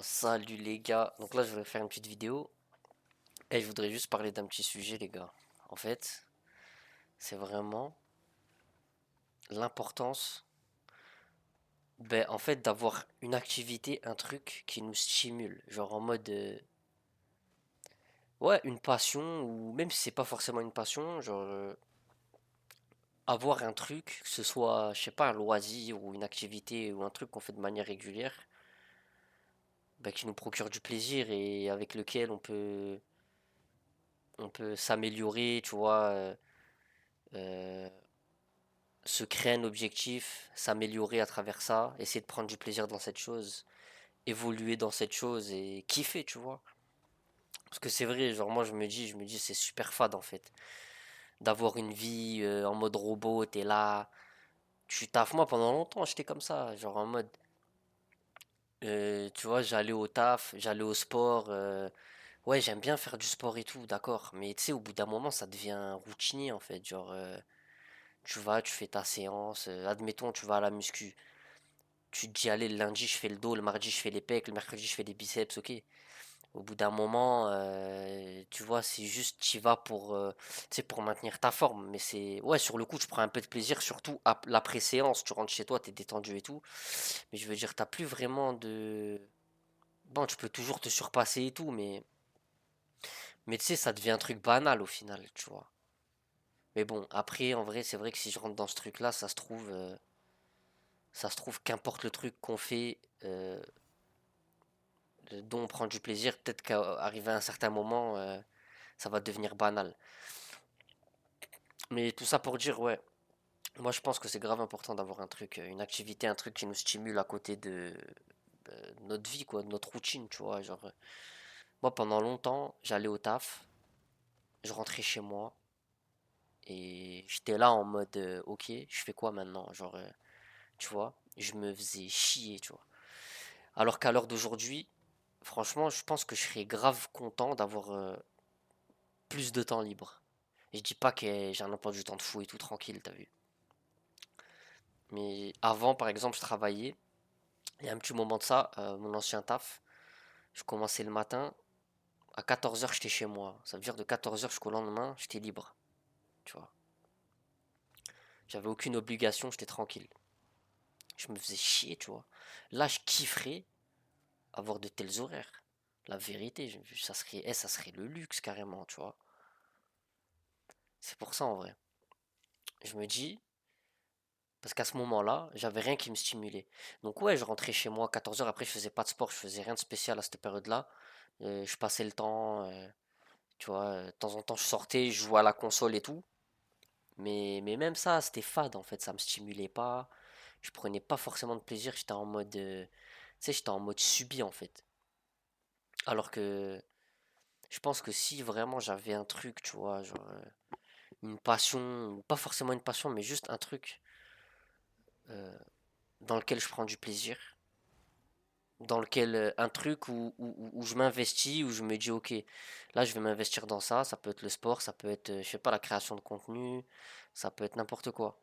Salut les gars, donc là je vais faire une petite vidéo et je voudrais juste parler d'un petit sujet les gars. En fait, c'est vraiment l'importance en fait d'avoir une activité, un truc qui nous stimule, genre en mode ouais, une passion ou même si c'est pas forcément une passion, genre avoir un truc, que ce soit je sais pas un loisir ou une activité ou un truc qu'on fait de manière régulière, qui nous procure du plaisir et avec lequel on peut s'améliorer, tu vois. Euh, Se créer un objectif, s'améliorer à travers ça, essayer de prendre du plaisir dans cette chose, évoluer dans cette chose et kiffer, tu vois. Parce que c'est vrai, genre moi je me dis c'est super fade en fait. D'avoir une vie en mode robot, t'es là, tu taffes. Moi pendant longtemps j'étais comme ça, genre en mode, tu vois, j'allais au taf, j'allais au sport. Ouais, j'aime bien faire du sport et tout, d'accord. Mais tu sais, au bout d'un moment ça devient routinier en fait. Genre, tu vas, tu fais ta séance, admettons tu vas à la muscu. Tu te dis, allez, le lundi, je fais le dos, le mardi, je fais les pecs, le mercredi, je fais les biceps, ok. Au bout d'un moment, tu vois, c'est juste, tu y vas pour, tu sais, pour maintenir ta forme. Mais c'est, ouais, sur le coup, tu prends un peu de plaisir, surtout l'après-séance, tu rentres chez toi, t'es détendu et tout. Mais je veux dire, t'as plus vraiment de... Bon, tu peux toujours te surpasser et tout, mais tu sais, ça devient un truc banal au final, tu vois. Mais bon, après, en vrai, c'est vrai que si je rentre dans ce truc-là, ça se trouve, qu'importe le truc qu'on fait, dont on prend du plaisir, peut-être qu'arrivé à un certain moment, ça va devenir banal. Mais tout ça pour dire, ouais, moi je pense que c'est grave important d'avoir un truc, une activité, un truc qui nous stimule à côté de notre vie, quoi, de notre routine, tu vois. Genre, moi pendant longtemps, j'allais au taf, je rentrais chez moi et j'étais là en mode, ok, je fais quoi maintenant? Genre, tu vois, je me faisais chier, tu vois. Alors qu'à l'heure d'aujourd'hui, franchement, je pense que je serais grave content d'avoir plus de temps libre. Et je dis pas que j'ai un emploi du temps de fou et tout tranquille, t'as vu. Mais avant, par exemple, je travaillais. Il y a un petit moment de ça, mon ancien taf, je commençais le matin. À 14 heures j'étais chez moi. Ça veut dire de 14 heures jusqu'au lendemain, j'étais libre. Tu vois. J'avais aucune obligation, j'étais tranquille. Je me faisais chier, tu vois. Là, je kifferais avoir de tels horaires. La vérité, ça serait le luxe carrément, tu vois. C'est pour ça en vrai. Je me dis, parce qu'à ce moment-là, j'avais rien qui me stimulait. Donc ouais, je rentrais chez moi à 14 heures. Après je faisais pas de sport, je faisais rien de spécial à cette période-là. Je passais le temps, tu vois, de temps en temps je sortais, je jouais à la console et tout. Mais même ça, c'était fade en fait, ça me stimulait pas. Je prenais pas forcément de plaisir, j'étais en mode, tu sais, j'étais en mode subi en fait. Alors que je pense que si vraiment j'avais un truc, tu vois, genre une passion, ou pas forcément une passion, mais juste un truc euh, dans lequel je prends du plaisir, dans lequel un truc où je m'investis, où je me dis ok, là je vais m'investir dans ça, ça peut être le sport, ça peut être, je sais pas, la création de contenu, ça peut être n'importe quoi.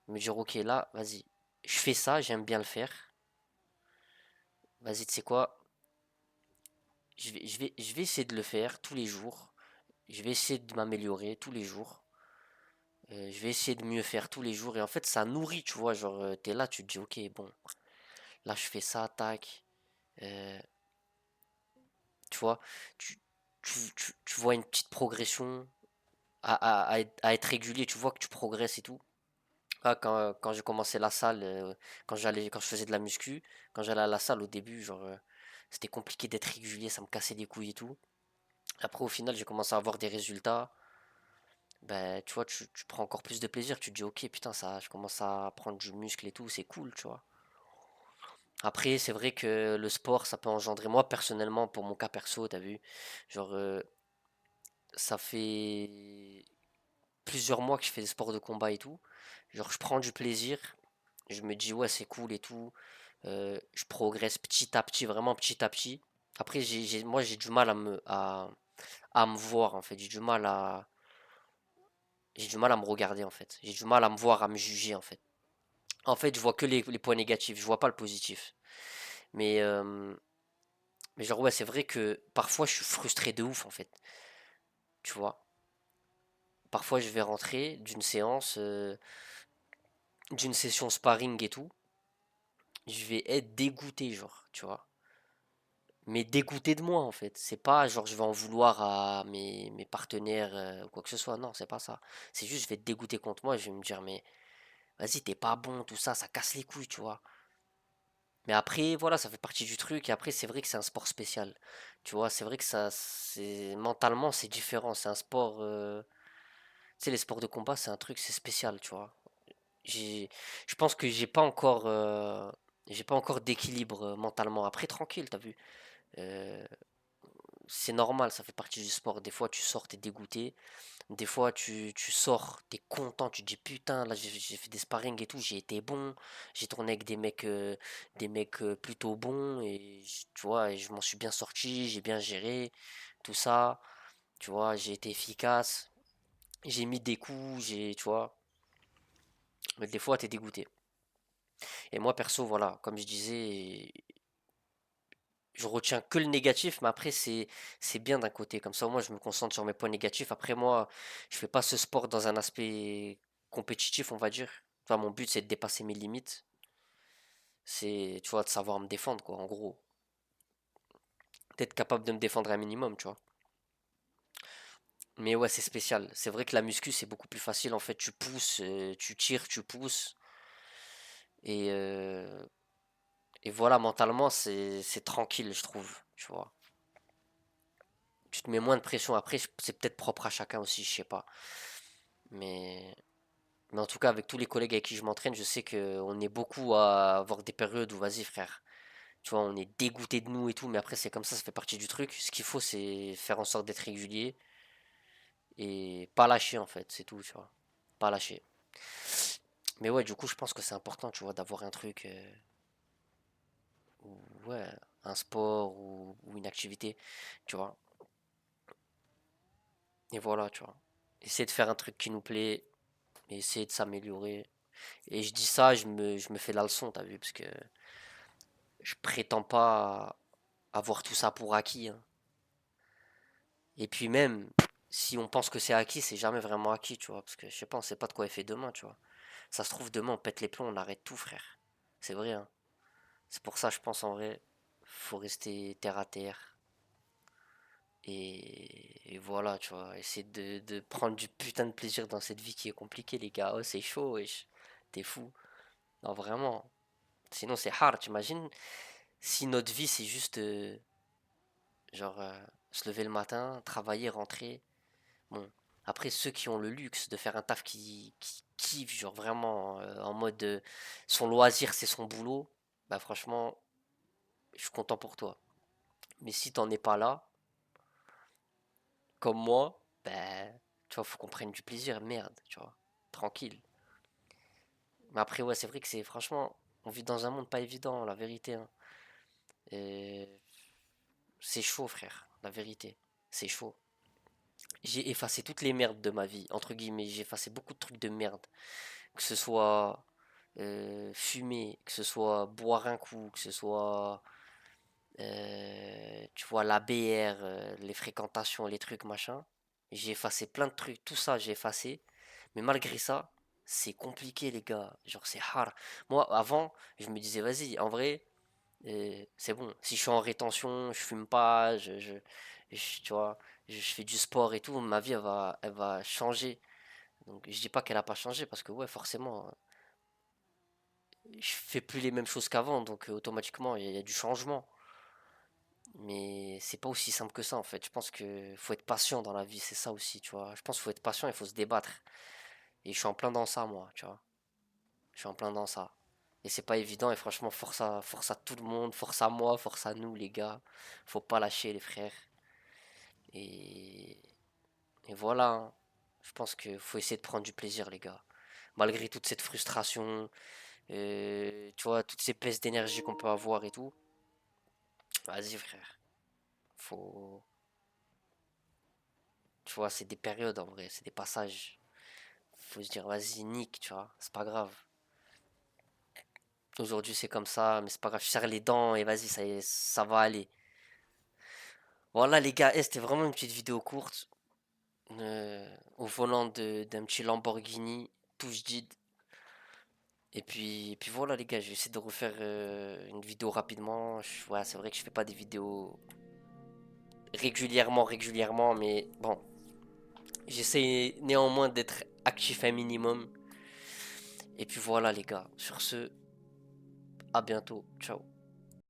Me dire ok, là, vas-y, je fais ça, j'aime bien le faire, vas-y, tu sais quoi, je vais essayer de le faire tous les jours, je vais essayer de m'améliorer tous les jours, je vais essayer de mieux faire tous les jours, et en fait ça nourrit, tu vois, genre t'es là, tu te dis ok, bon, là je fais ça, tac, euh, tu vois, tu, tu vois une petite progression, à être régulier, tu vois que tu progresses et tout. Ah, quand j'ai commencé la salle, quand je faisais de la muscu, quand j'allais à la salle au début, genre, c'était compliqué d'être régulier, ça me cassait les couilles et tout. Après, au final, j'ai commencé à avoir des résultats. Ben, tu vois, tu prends encore plus de plaisir. Tu te dis, ok, putain, ça, je commence à prendre du muscle et tout, c'est cool, tu vois. Après, c'est vrai que le sport, ça peut engendrer, moi, personnellement, pour mon cas perso, t'as vu, genre, ça fait plusieurs mois que je fais des sports de combat et tout. Genre, je prends du plaisir. Je me dis, ouais, c'est cool et tout. Je progresse petit à petit, vraiment petit à petit. Après, moi, j'ai du mal à me voir, en fait. J'ai du mal à me regarder, en fait. J'ai du mal à me voir, à me juger, en fait. En fait, je vois que les points négatifs, je vois pas le positif. Mais Mais genre, ouais, c'est vrai que parfois je suis frustré de ouf en fait. Tu vois. Parfois je vais rentrer d'une séance, d'une session sparring et tout. Je vais être dégoûté, genre, tu vois. Mais dégoûté de moi en fait. C'est pas genre je vais en vouloir à mes partenaires ou quoi que ce soit. Non, c'est pas ça. C'est juste je vais être dégoûté contre moi. Je vais me dire, mais vas-y, t'es pas bon, tout ça, ça casse les couilles, tu vois. Mais après, voilà, ça fait partie du truc. Et après, c'est vrai que c'est un sport spécial. Tu vois, c'est vrai que ça, c'est mentalement, c'est différent. C'est un sport. Tu sais, les sports de combat, c'est un truc, c'est spécial, tu vois. J'ai, je pense que j'ai pas encore d'équilibre mentalement. Après, tranquille, t'as vu. Euh, c'est normal, ça fait partie du sport. Des fois, tu sors, t'es dégoûté. Des fois, tu sors, t'es content, tu te dis putain, là j'ai fait des sparring et tout, j'ai été bon, j'ai tourné avec des mecs plutôt bons et tu vois, et je m'en suis bien sorti, j'ai bien géré tout ça, tu vois, j'ai été efficace, j'ai mis des coups, tu vois, mais des fois t'es dégoûté. Et moi perso, voilà, comme je disais, je retiens que le négatif, mais après c'est bien d'un côté, comme ça moi je me concentre sur mes points négatifs. Après moi, je fais pas ce sport dans un aspect compétitif, on va dire. Enfin, mon but c'est de dépasser mes limites, c'est tu vois de savoir me défendre quoi, en gros, d'être capable de me défendre un minimum, tu vois. Mais ouais, c'est spécial. C'est vrai que la muscu c'est beaucoup plus facile en fait. Tu pousses, tu tires, tu pousses et euh, et voilà mentalement c'est tranquille, je trouve, tu vois. Tu te mets moins de pression. Après, c'est peut-être propre à chacun aussi, je sais pas. Mais Mais en tout cas, avec tous les collègues avec qui je m'entraîne, je sais qu'on est beaucoup à avoir des périodes où, vas-y frère, tu vois, on est dégoûté de nous et tout, mais après c'est comme ça fait partie du truc. Ce qu'il faut, c'est faire en sorte d'être régulier et pas lâcher en fait, c'est tout, tu vois. Pas lâcher. Mais ouais, du coup, je pense que c'est important, tu vois, d'avoir un truc, ouais, un sport ou une activité, tu vois. Et voilà, tu vois. Essayer de faire un truc qui nous plaît, et essayer de s'améliorer. Et je dis ça, je me fais la leçon, t'as vu, parce que je prétends pas avoir tout ça pour acquis, hein. Et puis même, si on pense que c'est acquis, c'est jamais vraiment acquis, tu vois. Parce que je sais pas, on sait pas de quoi est fait demain, tu vois. Ça se trouve, demain, on pète les plombs, on arrête tout, frère. C'est vrai, hein. C'est pour ça, je pense, en vrai, faut rester terre à terre. Et voilà, tu vois. Essayer de prendre du putain de plaisir dans cette vie qui est compliquée, les gars. Oh, c'est chaud, wesh. T'es fou. Non, vraiment. Sinon, c'est hard, t'imagines si notre vie, c'est juste, genre, se lever le matin, travailler, rentrer. Bon, après ceux qui ont le luxe de faire un taf qui kiffe, genre vraiment en mode son loisir c'est son boulot, bah franchement, je suis content pour toi. Mais si t'en es pas là, comme moi, bah tu vois, faut qu'on prenne du plaisir, merde, tu vois, tranquille. Mais après, ouais, c'est vrai que c'est franchement, on vit dans un monde pas évident, la vérité, hein. Et c'est chaud, frère, la vérité, c'est chaud. J'ai effacé toutes les merdes de ma vie, entre guillemets, j'ai effacé beaucoup de trucs de merde. Que ce soit fumer, que ce soit boire un coup, que ce soit, tu vois, la BR, les fréquentations, les trucs, machin. J'ai effacé plein de trucs, tout ça j'ai effacé. Mais malgré ça, c'est compliqué, les gars. Genre, c'est hard. Moi, avant, je me disais, vas-y, en vrai, c'est bon. Si je suis en rétention, je fume pas, tu vois, je fais du sport et tout, ma vie, elle va changer. Donc, je dis pas qu'elle a pas changé parce que, ouais, forcément, je fais plus les mêmes choses qu'avant, donc automatiquement il y a du changement. Mais c'est pas aussi simple que ça en fait. Je pense que faut être patient dans la vie, c'est ça aussi, tu vois. Je pense qu'il faut être patient, il faut se débattre. Et je suis en plein dans ça, moi, tu vois. Je suis en plein dans ça. Et c'est pas évident, et franchement, force à tout le monde, force à moi, force à nous, les gars. Faut pas lâcher, les frères. Et, et voilà, hein. Je pense qu'il faut essayer de prendre du plaisir, les gars. Malgré toute cette frustration, tu vois, toutes ces baisses d'énergie qu'on peut avoir et tout. Vas-y, frère. Faut. Tu vois, c'est des périodes en vrai, c'est des passages. Faut se dire, vas-y, nique, tu vois, c'est pas grave. Aujourd'hui, c'est comme ça, mais c'est pas grave. Je serre les dents et vas-y, ça va aller. Voilà les gars, c'était vraiment une petite vidéo courte. Au volant d'un petit Lamborghini, touche did. Et puis voilà les gars, je vais essayer de refaire une vidéo rapidement. Ouais, c'est vrai que je fais pas des vidéos régulièrement, mais bon, j'essaie néanmoins d'être actif un minimum. Et puis voilà les gars, sur ce, à bientôt, ciao.